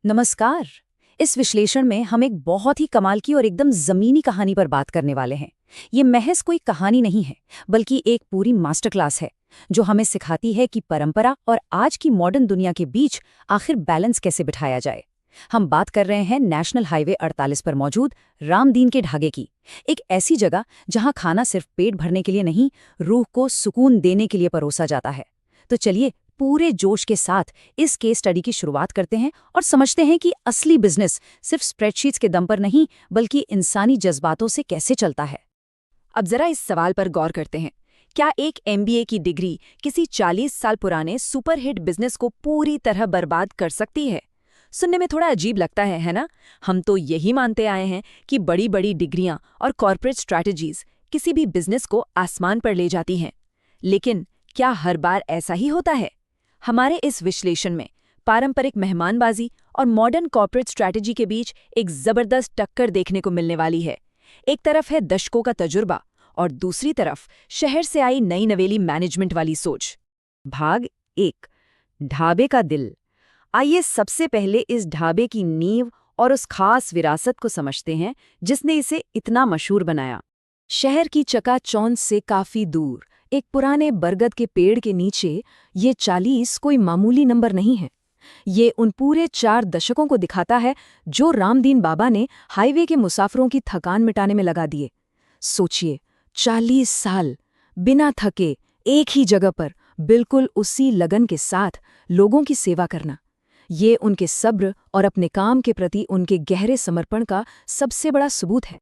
नमस्कार। इस विश्लेषण में हम एक बहुत ही कमाल की और एकदम जमीनी कहानी पर बात करने वाले हैं। ये महज कोई कहानी नहीं है, बल्कि एक पूरी मास्टर क्लास है जो हमें सिखाती है कि परंपरा और आज की मॉडर्न दुनिया के बीच आखिर बैलेंस कैसे बिठाया जाए। हम बात कर रहे हैं नेशनल हाईवे 48 पर मौजूद रामदीन के ढागे की, एक ऐसी जगह जहां खाना सिर्फ पेट भरने के लिए नहीं, रूह को सुकून देने के लिए परोसा जाता है। तो चलिए पूरे जोश के साथ इस केस स्टडी की शुरुआत करते हैं और समझते हैं कि असली बिजनेस सिर्फ स्प्रेडशीट्स के दम पर नहीं, बल्कि इंसानी जज्बातों से कैसे चलता है। अब जरा इस सवाल पर गौर करते हैं, क्या एक एमबीए की डिग्री किसी 40 साल पुराने सुपरहिट बिजनेस को पूरी तरह बर्बाद कर सकती है? सुनने में थोड़ा अजीब लगता है ना? हम तो यही मानते आए हैं कि बड़ी बड़ी डिग्रियां और कॉर्पोरेट स्ट्रैटेजीज किसी भी बिजनेस को आसमान पर ले जाती हैं। लेकिन क्या हर बार ऐसा ही होता है? हमारे इस विश्लेषण में पारंपरिक मेहमानबाजी और मॉडर्न कॉर्पोरेट स्ट्रैटेजी के बीच एक जबरदस्त टक्कर देखने को मिलने वाली है। एक तरफ है दशकों का तजुर्बा और दूसरी तरफ शहर से आई नई नवेली मैनेजमेंट वाली सोच। भाग 1, ढाबे का दिल। आइए सबसे पहले इस ढाबे की नींव और उस खास विरासत को समझते हैं जिसने इसे इतना मशहूर बनाया। शहर की चकाचौंध से काफी दूर एक पुराने बरगद के पेड़ के नीचे ये 40 कोई मामूली नंबर नहीं है। ये उन पूरे 4 दशकों को दिखाता है जो रामदीन बाबा ने हाईवे के मुसाफिरों की थकान मिटाने में लगा दिए। सोचिए, 40 साल बिना थके एक ही जगह पर बिल्कुल उसी लगन के साथ लोगों की सेवा करना। ये उनके सब्र और अपने काम के प्रति उनके गहरे समर्पण का सबसे बड़ा सबूत है।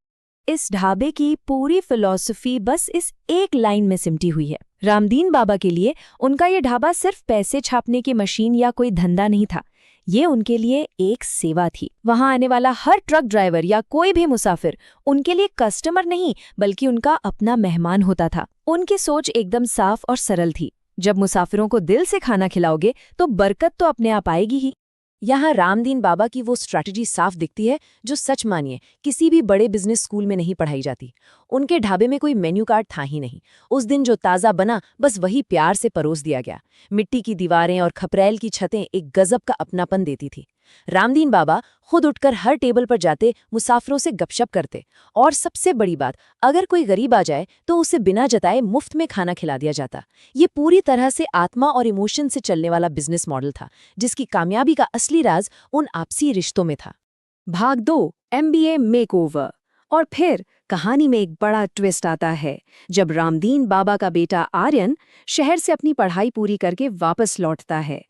इस ढाबे की पूरी फिलॉसफी बस इस एक लाइन में सिमटी हुई है। रामदीन बाबा के लिए उनका ये ढाबा सिर्फ पैसे छापने की मशीन या कोई धंधा नहीं था, ये उनके लिए एक सेवा थी। वहां आने वाला हर ट्रक ड्राइवर या कोई भी मुसाफिर उनके लिए कस्टमर नहीं, बल्कि उनका अपना मेहमान होता था। उनकी सोच एकदम साफ और सरल थी, जब मुसाफिरों को दिल से खाना खिलाओगे तो बरकत तो अपने आप आएगी ही। यहाँ रामदीन बाबा की वो स्ट्रैटेजी साफ दिखती है जो सच मानिए किसी भी बड़े बिजनेस स्कूल में नहीं पढ़ाई जाती। उनके ढाबे में कोई मेन्यू कार्ड था ही नहीं। उस दिन जो ताज़ा बना बस वही प्यार से परोस दिया गया। मिट्टी की दीवारें और खपरेल की छतें एक गजब का अपनापन देती थी। रामदीन बाबा खुद उठकर हर टेबल पर जाते, मुसाफिरों से गपशप करते, और सबसे बड़ी बात, अगर कोई गरीब आ जाए तो उसे बिना जताए मुफ्त में खाना खिला दिया जाता। ये पूरी तरह से आत्मा और इमोशन से चलने वाला बिजनेस मॉडल था, जिसकी कामयाबी का असली राज उन आपसी रिश्तों में था। भाग 2, एमबीए मेकओवर। और फिर कहानी में एक बड़ा ट्विस्ट आता है जब रामदीन बाबा का बेटा आर्यन शहर से अपनी पढ़ाई पूरी करके वापस लौटता है।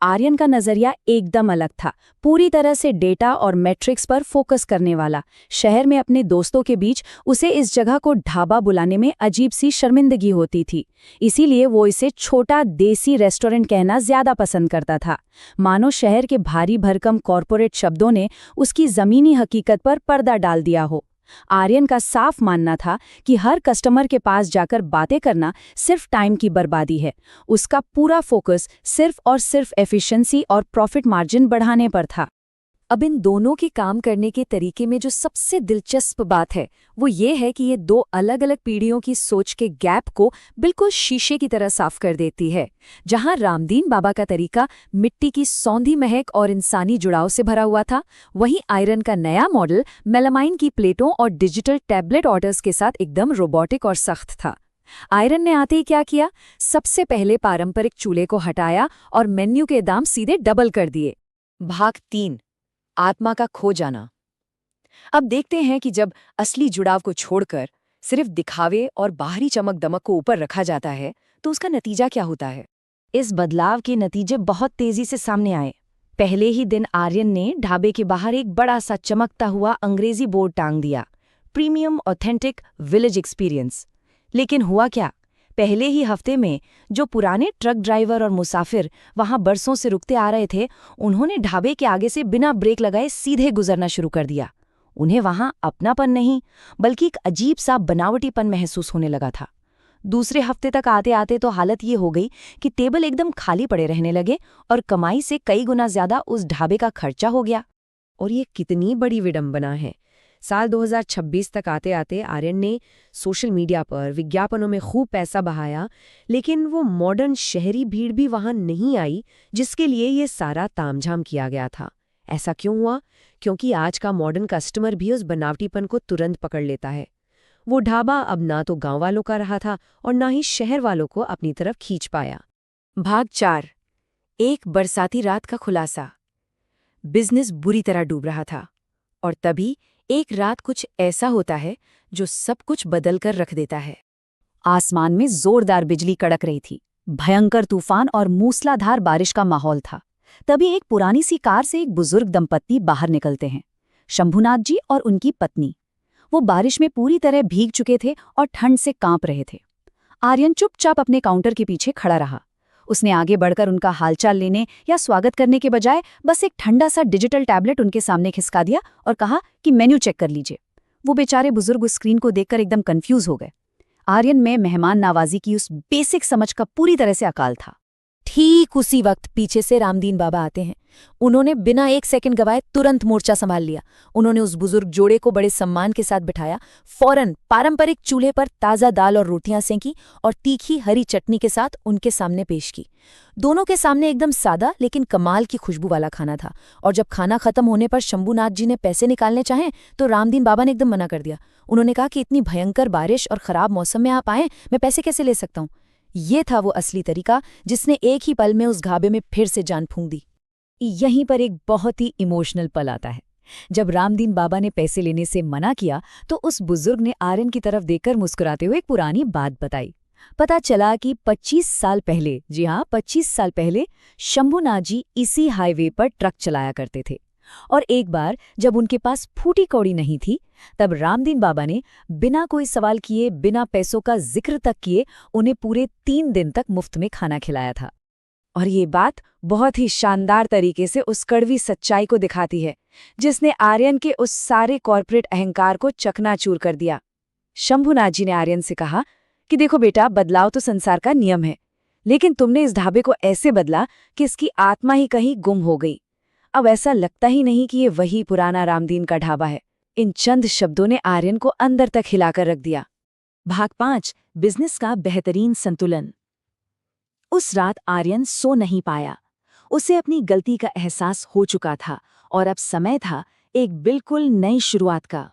आर्यन का नजरिया एकदम अलग था, पूरी तरह से डेटा और मैट्रिक्स पर फोकस करने वाला। शहर में अपने दोस्तों के बीच उसे इस जगह को ढाबा बुलाने में अजीब सी शर्मिंदगी होती थी, इसीलिए वो इसे छोटा देसी रेस्टोरेंट कहना ज्यादा पसंद करता था। मानो शहर के भारी भरकम कॉरपोरेट शब्दों ने उसकी जमीनी हकीकत पर पर्दा डाल दिया हो। आर्यन का साफ मानना था कि हर कस्टमर के पास जाकर बातें करना सिर्फ टाइम की बर्बादी है। उसका पूरा फोकस सिर्फ और सिर्फ एफिशिएंसी और प्रॉफिट मार्जिन बढ़ाने पर था। अब इन दोनों के काम करने के तरीके में जो सबसे दिलचस्प बात है वो ये है कि ये 2 अलग अलग पीढ़ियों की सोच के गैप को बिल्कुल शीशे की तरह साफ कर देती है। जहां रामदीन बाबा का तरीका मिट्टी की सौंधी महक और इंसानी जुड़ाव से भरा हुआ था, वहीं आयरन का नया मॉडल मेलामाइन की प्लेटों और डिजिटल टैबलेट ऑर्डर्स के साथ एकदम रोबोटिक और सख्त था। आयरन ने आते ही क्या किया? सबसे पहले पारंपरिक चूल्हे को हटाया और मेन्यू के दाम सीधे डबल कर दिए। भाग 3, आत्मा का खो जाना। अब देखते हैं कि जब असली जुड़ाव को छोड़कर सिर्फ दिखावे और बाहरी चमक दमक को ऊपर रखा जाता है तो उसका नतीजा क्या होता है। इस बदलाव के नतीजे बहुत तेजी से सामने आए। पहले ही दिन आर्यन ने ढाबे के बाहर एक बड़ा सा चमकता हुआ अंग्रेजी बोर्ड टांग दिया, प्रीमियम ऑथेंटिक विलेज एक्सपीरियंस। लेकिन हुआ क्या? पहले ही हफ्ते में जो पुराने ट्रक ड्राइवर और मुसाफिर वहां बरसों से रुकते आ रहे थे, उन्होंने ढाबे के आगे से बिना ब्रेक लगाए सीधे गुजरना शुरू कर दिया। उन्हें वहां अपनापन नहीं, बल्कि एक अजीब सा बनावटीपन महसूस होने लगा था। दूसरे हफ्ते तक आते आते तो हालत ये हो गई कि टेबल एकदम खाली पड़े रहने लगे और कमाई से कई गुना ज्यादा उस ढाबे का खर्चा हो गया। और ये कितनी बड़ी विडंबना है। साल 2026 तक आते आते आर्यन ने सोशल मीडिया पर विज्ञापनों में खूब पैसा बहाया, लेकिन वो मॉडर्न शहरी भीड़ भी वहां नहीं आई जिसके लिए ये सारा तामझाम किया गया था। ऐसा क्यों हुआ? क्योंकि आज का मॉडर्न कस्टमर भी उस बनावटीपन को तुरंत पकड़ लेता है। वो ढाबा अब ना तो गांव वालों का रहा था और ना ही शहर वालों को अपनी तरफ खींच पाया। भाग 4। एक बरसाती रात का खुलासा। बिजनेस बुरी तरह डूब रहा था और तभी एक रात कुछ ऐसा होता है जो सब कुछ बदल कर रख देता है। आसमान में जोरदार बिजली कड़क रही थी, भयंकर तूफान और मूसलाधार बारिश का माहौल था। तभी एक पुरानी सी कार से एक बुजुर्ग दंपत्ति बाहर निकलते हैं, शंभुनाथ जी और उनकी पत्नी। वो बारिश में पूरी तरह भीग चुके थे और ठंड से कांप रहे थे। आर्यन चुपचाप अपने काउंटर के पीछे खड़ा रहा। उसने आगे बढ़कर उनका हालचाल लेने या स्वागत करने के बजाय बस एक ठंडा सा डिजिटल टैबलेट उनके सामने खिसका दिया और कहा कि मेन्यू चेक कर लीजिए। वो बेचारे बुजुर्ग उस स्क्रीन को देखकर एकदम कंफ्यूज हो गए। आर्यन में मेहमान नवाजी की उस बेसिक समझ का पूरी तरह से अकाल था। ठीक उसी वक्त पीछे से रामदीन बाबा आते हैं। उन्होंने बिना एक सेकंड गवाए तुरंत मोर्चा संभाल लिया। उन्होंने उस बुजुर्ग जोड़े को बड़े सम्मान के साथ बिठाया, फौरन पारंपरिक चूल्हे पर ताज़ा दाल और रोटियां सेंकी और तीखी हरी चटनी के साथ उनके सामने पेश की। दोनों के सामने एकदम सादा लेकिन कमाल की खुशबू वाला खाना था। और जब खाना खत्म होने पर शंभुनाथ जी ने पैसे निकालने चाहे तो रामदीन बाबा ने एकदम मना कर दिया। उन्होंने कहा कि इतनी भयंकर बारिश और खराब मौसम में आप आए, मैं पैसे कैसे ले सकता हूँ। ये था वो असली तरीका जिसने एक ही पल में उस ढाबे में फिर से जान फूंक दी। यहीं पर एक बहुत ही इमोशनल पल आता है। जब रामदीन बाबा ने पैसे लेने से मना किया तो उस बुजुर्ग ने आर्यन की तरफ देखकर मुस्कुराते हुए एक पुरानी बात बताई। पता चला कि 25 साल पहले, जी हाँ 25 साल पहले, शंभुनाथ जी इसी हाईवे पर ट्रक चलाया करते थे। और एक बार जब उनके पास फूटी कौड़ी नहीं थी, तब रामदीन बाबा ने बिना कोई सवाल किए, बिना पैसों का जिक्र तक किए, उन्हें पूरे 3 दिन तक मुफ्त में खाना खिलाया था। और ये बात बहुत ही शानदार तरीके से उस कड़वी सच्चाई को दिखाती है जिसने आर्यन के उस सारे कॉर्पोरेट अहंकार को चकनाचूर कर दिया। शंभुनाथ जी ने आर्यन से कहा कि देखो बेटा, बदलाव तो संसार का नियम है, लेकिन तुमने इस ढाबे को ऐसे बदला कि इसकी आत्मा ही कहीं गुम हो गई। अब ऐसा लगता ही नहीं कि ये वही पुराना रामदीन का ढाबा है। इन चंद शब्दों ने आर्यन को अंदर तक हिलाकर रख दिया। भाग 5। बिजनेस का बेहतरीन संतुलन। उस रात आर्यन सो नहीं पाया। उसे अपनी गलती का एहसास हो चुका था और अब समय था एक बिल्कुल नई शुरुआत का।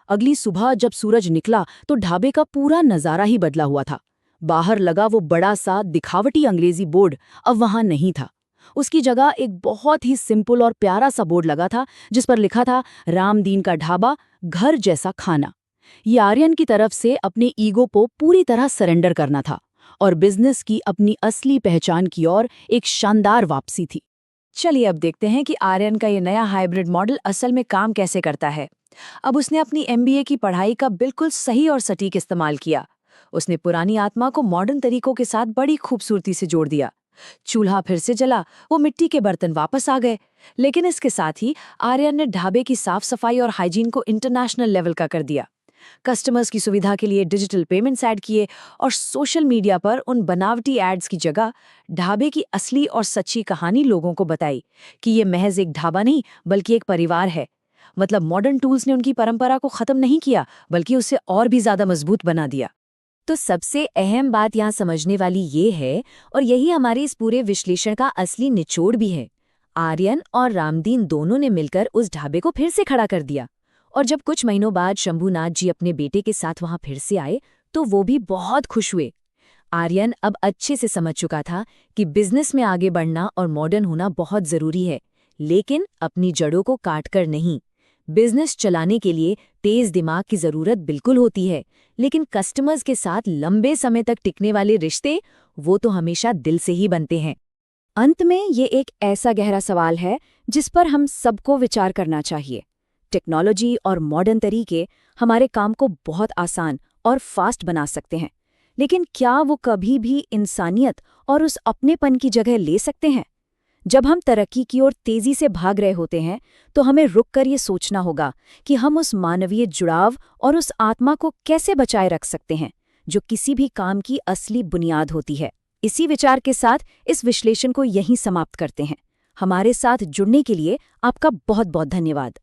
अगली सुबह जब सूरज निकला तो ढाबे का पूरा नजारा ही बदला हुआ था। बाहर लगा वो बड़ा सा दिखावटी अंग्रेजी बोर्ड अब वहां नहीं था। उसकी जगह एक बहुत ही सिंपल और प्यारा सा बोर्ड लगा था जिस पर लिखा था रामदीन का ढाबा, घर जैसा खाना। ये आर्यन की तरफ से अपने ईगो को पूरी तरह सरेंडर करना था और बिजनेस की अपनी असली पहचान की ओर एक शानदार वापसी थी। चलिए अब देखते हैं कि आर्यन का ये नया हाइब्रिड मॉडल असल में काम कैसे करता है। अब उसने अपनी MBA की पढ़ाई का बिल्कुल सही और सटीक इस्तेमाल किया। उसने पुरानी आत्मा को मॉडर्न तरीकों के साथ बड़ी खूबसूरती से जोड़ दिया। चूल्हा फिर से जला, वो मिट्टी के बर्तन वापस आ गए, लेकिन इसके साथ ही आर्यन ने ढाबे की साफ सफाई और हाइजीन को इंटरनेशनल लेवल का कर दिया। कस्टमर्स की सुविधा के लिए डिजिटल पेमेंट्स ऐड किए और सोशल मीडिया पर उन बनावटी एड्स की जगह ढाबे की असली और सच्ची कहानी लोगों को बताई कि ये महज एक ढाबा नहीं बल्कि एक परिवार है। मतलब मॉडर्न टूल्स ने उनकी परंपरा को खत्म नहीं किया बल्कि उसे और भी ज्यादा मजबूत बना दिया। तो सबसे अहम बात यहाँ समझने वाली ये है, और यही हमारे इस पूरे विश्लेषण का असली निचोड़ भी है, आर्यन और रामदीन दोनों ने मिलकर उस ढाबे को फिर से खड़ा कर दिया। और जब कुछ महीनों बाद शंभुनाथ जी अपने बेटे के साथ वहां फिर से आए तो वो भी बहुत खुश हुए। आर्यन अब अच्छे से समझ चुका था कि बिजनेस में आगे बढ़ना और मॉडर्न होना बहुत जरूरी है, लेकिन अपनी जड़ों को काटकर नहीं। बिजनेस चलाने के लिए तेज दिमाग की जरूरत बिल्कुल होती है, लेकिन कस्टमर्स के साथ लंबे समय तक टिकने वाले रिश्ते वो तो हमेशा दिल से ही बनते हैं। अंत में ये एक ऐसा गहरा सवाल है जिस पर हम सबको विचार करना चाहिए। टेक्नोलॉजी और मॉडर्न तरीके हमारे काम को बहुत आसान और फास्ट बना सकते हैं, लेकिन क्या वो कभी भी इंसानियत और उस अपनेपन की जगह ले सकते हैं? जब हम तरक्की की ओर तेजी से भाग रहे होते हैं तो हमें रुककर ये सोचना होगा कि हम उस मानवीय जुड़ाव और उस आत्मा को कैसे बचाए रख सकते हैं जो किसी भी काम की असली बुनियाद होती है। इसी विचार के साथ इस विश्लेषण को यहीं समाप्त करते हैं। हमारे साथ जुड़ने के लिए आपका बहुत बहुत धन्यवाद।